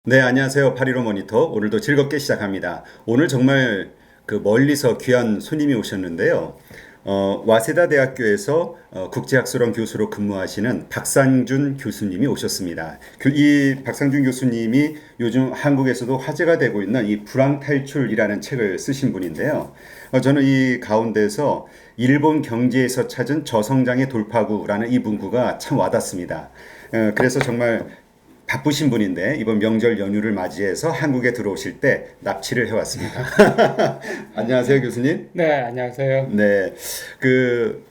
네, 안녕하세요. 파리로 모니터. 오늘도 즐겁게 시작합니다. 오늘 정말 멀리서 귀한 손님이 오셨는데요. 와세다 대학교에서 국제학술원 교수로 근무하시는 박상준 교수님이 오셨습니다. 이 박상준 교수님이 요즘 한국에서도 화제가 되고 있는 이 불황탈출이라는 책을 쓰신 분인데요. 저는 이 가운데서 일본 경제에서 찾은 저성장의 돌파구라는 이 문구가 참 와닿습니다. 그래서 정말 바쁘신 분인데 이번 명절 연휴를 맞이해서 한국에 들어오실 때 납치를 해왔습니다. 안녕하세요, 교수님. 네, 안녕하세요. 네, 그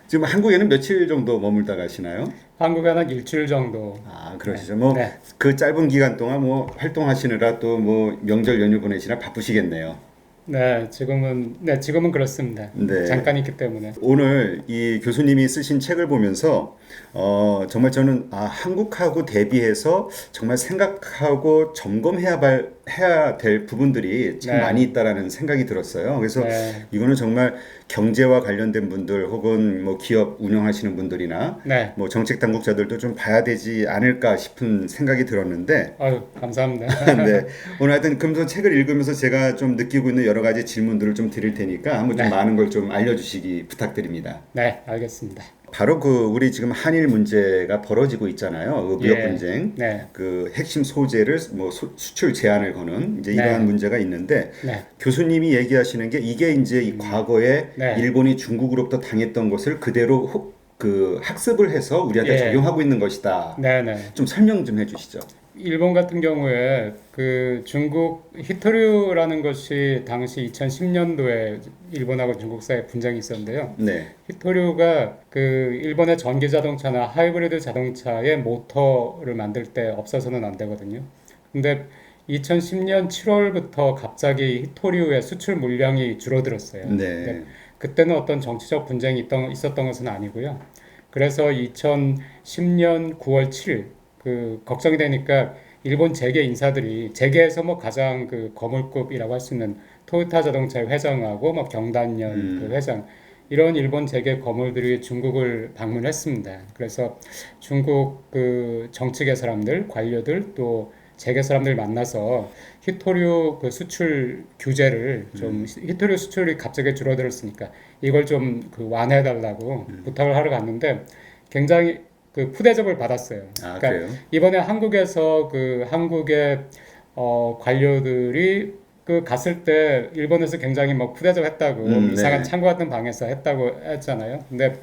지금 한국에는 며칠 정도 머물다 가시나요? 한국에 한 일주일 정도. 아, 네, 그러시죠. 뭐 네, 그 짧은 기간 동안 뭐 활동하시느라 또 뭐 명절 연휴 보내시느라 바쁘시겠네요. 지금은 그렇습니다. 네. 잠깐 있기 때문에. 오늘 이 교수님이 쓰신 책을 보면서 정말 저는 한국하고 대비해서 정말 생각하고 해야 될 부분들이 참 네, 많이 있다라는 생각이 들었어요. 그래서 네, 이거는 정말 경제와 관련된 분들 혹은 뭐 기업 운영하시는 분들이나 네. 뭐 정책 당국자들도 좀 봐야 되지 않을까 싶은 생각이 들었는데 아유, 감사합니다. 네. 오늘 하여튼 금서 책을 읽으면서 제가 좀 느끼고 있는 여러 가지 질문들을 좀 드릴 테니까 한번 좀 네, 많은 걸 좀 알려주시기 부탁드립니다. 네, 알겠습니다. 바로 우리 지금 한일 문제가 벌어지고 있잖아요. 그 무역 예, 분쟁, 네, 그 핵심 소재를 뭐 수출 제한을 거는 이제 이러한 네, 문제가 있는데 네, 교수님이 얘기하시는 게 이게 이제 이 과거에 네, 일본이 중국으로부터 당했던 것을 그대로 학습을 해서 우리한테 예, 적용하고 있는 것이다. 네, 네. 좀 설명 좀 해주시죠. 일본 같은 경우에 그 중국 히토류라는 것이 당시 2010년도에 일본하고 중국 사이에 분쟁이 있었는데요. 네. 히토류가 그 일본의 전기 자동차나 하이브리드 자동차의 모터를 만들 때 없어서는 안 되거든요. 근데 2010년 7월부터 갑자기 히토류의 수출 물량이 줄어들었어요. 근데 네. 그때는 어떤 정치적 분쟁이 있었던 것은 아니고요. 그래서 2010년 9월 7일 그 걱정이 되니까 일본 재계 인사들이 재계에서 뭐 가장 그 거물급이라고 할 수 있는 토요타 자동차의 회장하고 뭐 경단년 그 회장 이런 일본 재계 거물들이 중국을 방문했습니다. 그래서 중국 그 정치계 사람들, 관료들 또 재계 사람들 만나서 히토류 그 수출 규제를 좀 히토류 수출이 갑자기 줄어들었으니까 이걸 좀 그 완화해 달라고 부탁을 하러 갔는데 굉장히 그 푸대접을 받았어요. 아, 그러니까 그래요? 이번에 한국에서 그 한국의 관료들이 그 갔을 때 일본에서 굉장히 뭐 푸대접했다고 이상한 네. 창고 같은 방에서 했다고 했잖아요. 근데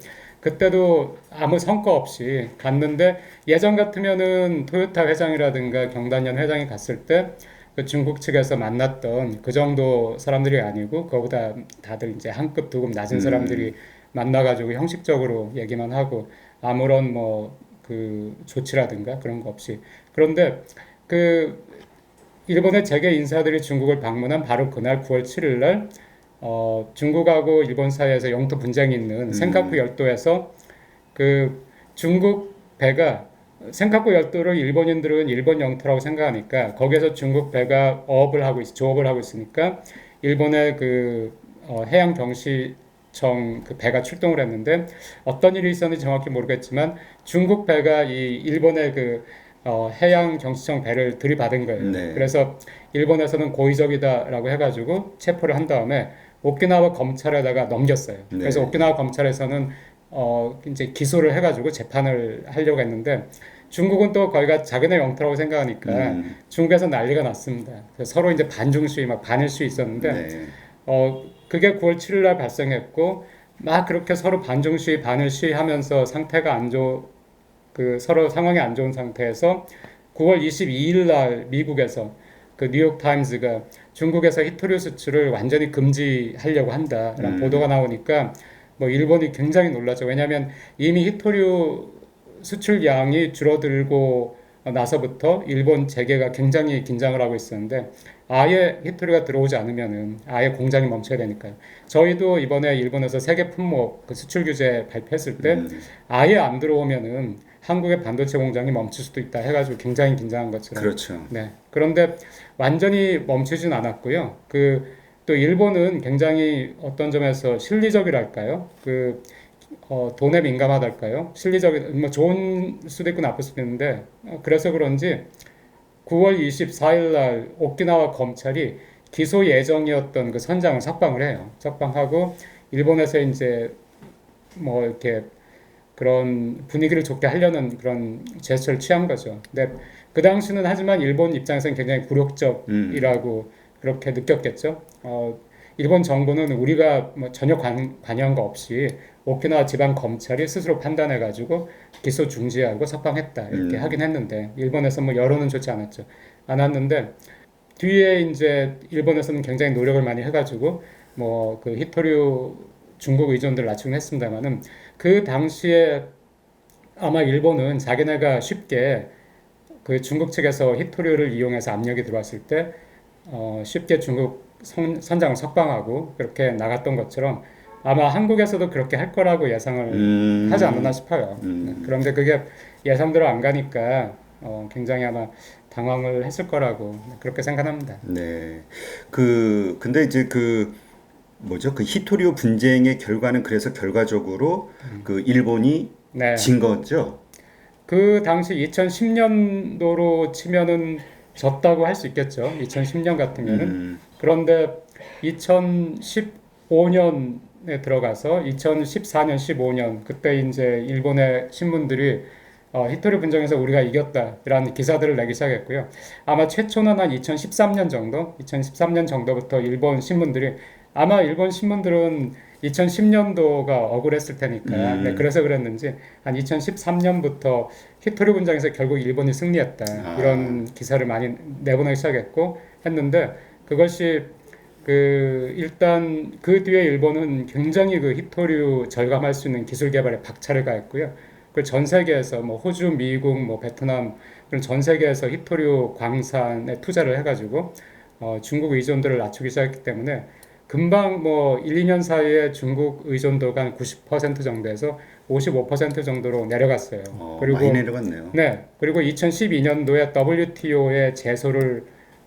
그때도 아무 성과 없이 갔는데 예전 같으면은 토요타 회장이라든가 경단년 회장이 갔을 때 그 중국 측에서 만났던 그 정도 사람들이 아니고 그거보다 다들 이제 한 급 두 급 낮은 사람들이 만나가지고 형식적으로 얘기만 하고 아무런 뭐 그 조치라든가 그런 거 없이 그런데 그 일본의 재계 인사들이 중국을 방문한 바로 그날 9월 7일 날 중국하고 일본 사이에서 영토 분쟁이 있는 센카쿠 열도에서 그 중국 배가 센카쿠 열도를 일본인들은 일본 영토라고 생각하니까 거기에서 중국 배가 조업을 하고 있으니까 일본의 그 해양 경시청 그 배가 출동을 했는데 어떤 일이 있었는지 정확히 모르겠지만 중국 배가 이 일본의 그 해양 경시청 배를 들이받은 거예요. 네. 그래서 일본에서는 고의적이다라고 해가지고 체포를 한 다음에 오키나와 검찰에다가 넘겼어요. 그래서 네. 오키나와 검찰에서는 이제 기소를 해가지고 재판을 하려고 했는데 중국은 또 거기가 자기네 영토라고 생각하니까 중국에서 난리가 났습니다. 그래서 서로 이제 반중 시위 막 반일 시위 있었는데 네. 그게 9월 7일 날 발생했고 막 그렇게 서로 반중 시위 반일 시위하면서 상태가 안 좋, 그 서로 상황이 안 좋은 상태에서 9월 22일 날 미국에서 그 뉴욕 타임즈가 중국에서 히토류 수출을 완전히 금지하려고 한다라는 보도가 나오니까 뭐 일본이 굉장히 놀랐죠. 왜냐하면 이미 히토류 수출량이 줄어들고 나서부터 일본 재계가 굉장히 긴장을 하고 있었는데 아예 히토류가 들어오지 않으면은 아예 공장이 멈춰야 되니까요. 저희도 이번에 일본에서 세계 품목 그 수출 규제 발표했을 때 아예 안 들어오면은 한국의 반도체 공장이 멈출 수도 있다 해가지고 굉장히 긴장한 것처럼. 그렇죠. 네. 그런데 완전히 멈추진 않았고요. 그 또 일본은 굉장히 어떤 점에서 실리적이랄까요? 돈에 민감하달까요? 실리적인 뭐 좋은 수도 있고 나쁠 수도 있는데 그래서 그런지 9월 24일 날 오키나와 검찰이 기소 예정이었던 그 선장을 석방을 해요. 석방하고 일본에서 이제 뭐 이렇게 그런 분위기를 좋게 하려는 그런 제스처를 취한 거죠. 근데 그 당시는 하지만 일본 입장에서는 굉장히 굴욕적이라고 그렇게 느꼈겠죠. 일본 정부는 우리가 뭐 전혀 관여한 거 없이 오키나와 지방 검찰이 스스로 판단해가지고 기소 중지하고 석방했다 이렇게 하긴 했는데 일본에서 뭐 여론은 좋지 않았는데 뒤에 이제 일본에서는 굉장히 노력을 많이 해가지고 뭐 그 히토류 중국 의존도를 낮추긴 했습니다만은 그 당시에 아마 일본은 자기네가 쉽게 그 중국 측에서 히토류를 이용해서 압력이 들어왔을 때 쉽게 중국 선장을 석방하고 그렇게 나갔던 것처럼 아마 한국에서도 그렇게 할 거라고 예상을 하지 않았나 싶어요. 그런데 그게 예상대로 안 가니까 굉장히 아마 당황을 했을 거라고 그렇게 생각합니다. 네. 근데 이제 뭐죠? 그 히토리오 분쟁의 결과는 그래서 결과적으로 그 일본이 네. 진 거죠? 그 당시 2010년도로 치면은 졌다고 할 수 있겠죠. 2010년 같으면은. 그런데 2015년에 들어가서 2014년, 15년 그때 이제 일본의 신문들이 히토리 분쟁에서 우리가 이겼다라는 기사들을 내기 시작했고요. 아마 최초는 한 2013년 정도부터 일본 신문들이 아마 일본 신문들은 2010년도가 억울했을 테니까 네, 그래서 그랬는지 한 2013년부터 히토리 분쟁에서 결국 일본이 승리했다 이런 기사를 많이 내보내기 시작했고 했는데 그것이 일단 그 뒤에 일본은 굉장히 그 히토류 절감할 수 있는 기술 개발에 박차를 가했고요. 그 전 세계에서 뭐 호주, 미국, 뭐 베트남 그런 전 세계에서 히토류 광산에 투자를 해가지고 중국 의존도를 낮추기 시작했기 때문에 금방 뭐 1, 2년 사이에 중국 의존도가 한 90% 정도에서 55% 정도로 내려갔어요. 그리고 많이 내려갔네요. 네, 그리고 2012년도에 WTO에 제소를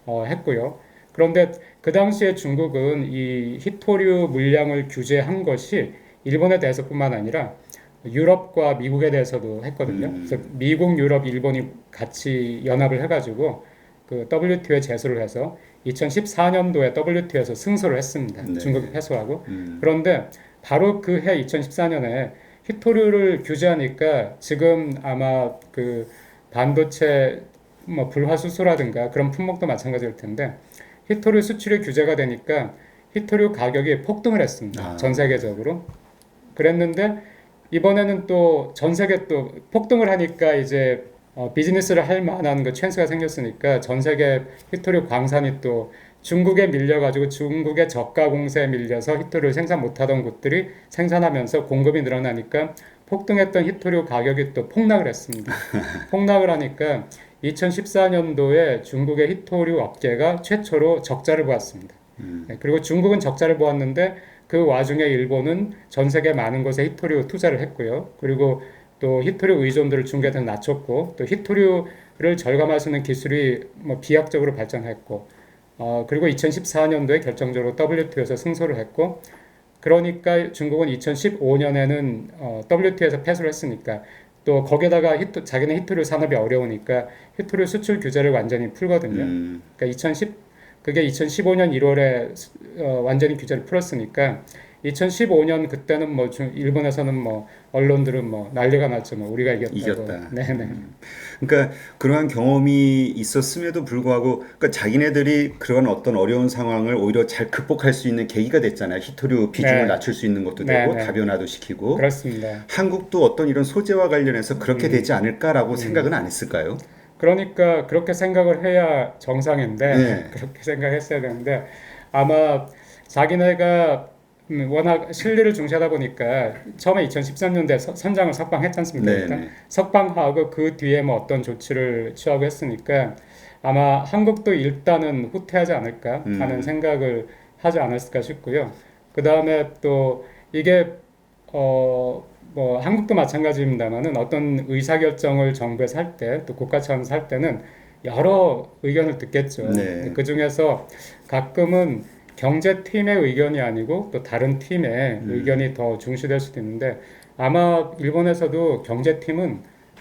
했고요. 그런데 그 당시에 중국은 이 히토류 물량을 규제한 것이 일본에 대해서뿐만 아니라 유럽과 미국에 대해서도 했거든요. 그래서 미국, 유럽, 일본이 같이 연합을 해가지고 그 WTO에 제소를 해서 2014년도에 WTO에서 승소를 했습니다. 네. 중국이 패소하고. 그런데 바로 그 해 2014년에 히토류를 규제하니까 지금 아마 그 반도체 뭐 불화수소라든가 그런 품목도 마찬가지일 텐데 히토류 수출이 규제가 되니까 히토류 가격이 폭등을 했습니다. 전 세계적으로. 그랬는데 이번에는 또 전 세계 또 폭등을 하니까 이제 비즈니스를 할 만한 그 찬스가 생겼으니까 전 세계 히토류 광산이 또 중국에 밀려가지고 중국의 저가 공세에 밀려서 히토류 생산 못하던 곳들이 생산하면서 공급이 늘어나니까 폭등했던 히토류 가격이 또 폭락을 했습니다. 폭락을 하니까 2014년도에 중국의 히토류 업계가 최초로 적자를 보았습니다. 네, 그리고 중국은 적자를 보았는데 그 와중에 일본은 전 세계 많은 곳에 히토류 투자를 했고요. 그리고 또 히토류 의존도를 중국에서 낮췄고 또 히토류를 절감할 수 있는 기술이 뭐 비약적으로 발전했고 그리고 2014년도에 결정적으로 WTO에서 승소를 했고 그러니까 중국은 2015년에는 WTO에서 패소를 했으니까 또 거기에다가 자기네 히토류 산업이 어려우니까 히토류 수출 규제를 완전히 풀거든요. 그러니까 그게 2015년 1월에 완전히 규제를 풀었으니까 2015년 그때는 뭐 일본에서는 뭐 언론들은 뭐 난리가 났죠. 뭐 우리가 이겼다. 네네. 그러니까 그러한 경험이 있었음에도 불구하고 그러니까 자기네들이 그런 어떤 어려운 상황을 오히려 잘 극복할 수 있는 계기가 됐잖아요. 히토류 비중을 네. 낮출 수 있는 것도 되고 네. 다변화도 시키고. 그렇습니다. 한국도 어떤 이런 소재와 관련해서 그렇게 되지 않을까라고 생각은 안 했을까요? 그러니까 그렇게 생각을 해야 정상인데 네. 그렇게 생각했어야 되는데 아마 자기네가 워낙 실리를 중시하다 보니까 처음에 2013년도에 선장을 석방했지 않습니까? 일단 석방하고 그 뒤에 뭐 어떤 조치를 취하고 했으니까 아마 한국도 일단은 후퇴하지 않을까 하는 생각을 하지 않았을까 싶고요. 그 다음에 또 이게 뭐 한국도 마찬가지입니다만은 어떤 의사결정을 정부에서 할 때 또 국가 차원에서 할 때는 여러 의견을 듣겠죠. 네. 그 중에서 가끔은 경제팀의 의견이 아니고 또 다른 팀의 의견이 더 중시될 수도 있는데 아마 일본에서도 경제팀은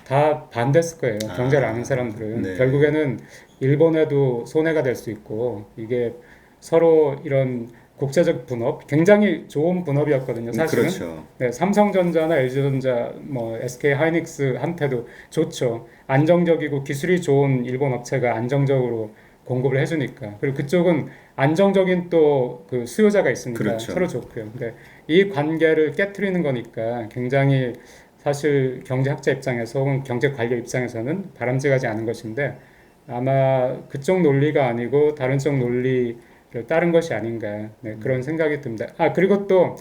다 반대했을 거예요. 경제를 아, 아는 사람들은 네. 결국에는 일본에도 손해가 될 수 있고 이게 서로 이런 국제적 분업, 굉장히 좋은 분업이었거든요. 사실은 그렇죠. 네, 삼성전자나 LG전자, 뭐 SK 하이닉스한테도 좋죠. 안정적이고 기술이 좋은 일본 업체가 안정적으로 공급을 해주니까. 그리고 그쪽은 안정적인 또 그 수요자가 있으니까 그렇죠. 서로 좋고요. 근데 이 관계를 깨트리는 거니까 굉장히 사실 경제학자 입장에서 혹은 경제 관료 입장에서는 바람직하지 않은 것인데 아마 그쪽 논리가 아니고 다른 쪽 논리를 따른 것이 아닌가 네, 그런 생각이 듭니다. 아 그리고 또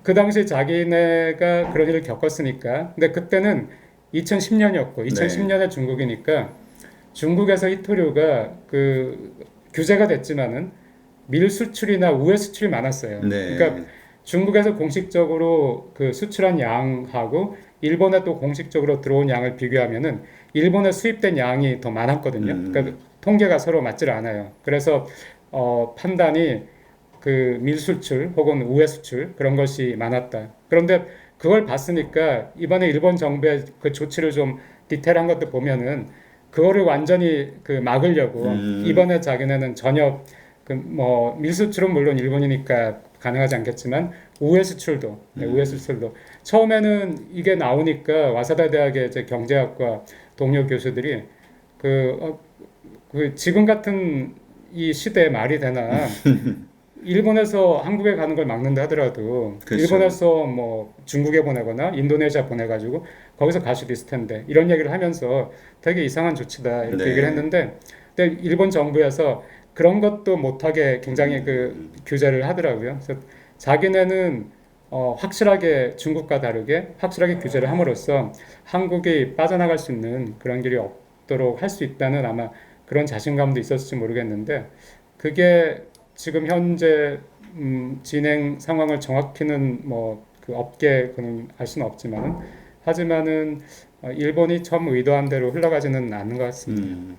그 당시 자기네가 그런 일을 겪었으니까 근데 그때는 2010년이었고 네. 2010년에 중국이니까 중국에서 희토류가 그 규제가 됐지만은 밀 수출이나 우회 수출이 많았어요. 그러니까 네. 중국에서 공식적으로 그 수출한 양하고 일본에 또 공식적으로 들어온 양을 비교하면은 일본에 수입된 양이 더 많았거든요. 그러니까 통계가 서로 맞질 않아요. 그래서 판단이 그 밀수출 혹은 우회 수출 그런 것이 많았다. 그런데 그걸 봤으니까 이번에 일본 정부의 그 조치를 좀 디테일한 것도 보면은 그거를 완전히 그 막으려고 이번에 자기네는 전혀 그 뭐 밀수출은 물론 일본이니까 가능하지 않겠지만 우회 수출도 네, 우회 수출도 처음에는 이게 나오니까 와사다 대학의 이제 경제학과 동료 교수들이 그, 그 지금 같은 이 시대에 말이 되나 일본에서 한국에 가는 걸 막는다 하더라도 그렇죠. 일본에서 뭐 중국에 보내거나 인도네시아 보내가지고 거기서 갈 수도 있을 텐데 이런 얘기를 하면서 되게 이상한 조치다 이렇게 네. 얘기를 했는데 근데 일본 정부에서 그런 것도 못하게 굉장히 그 규제를 하더라고요. 그래서 자기네는 확실하게 중국과 다르게 확실하게 규제를 함으로써 한국이 빠져나갈 수 있는 그런 길이 없도록 할 수 있다는 아마 그런 자신감도 있었을지 모르겠는데 그게 지금 현재 진행 상황을 정확히는 뭐 그 업계 그는 알 수는 없지만은 하지만은 일본이 처음 의도한 대로 흘러가지는 않는 것 같습니다.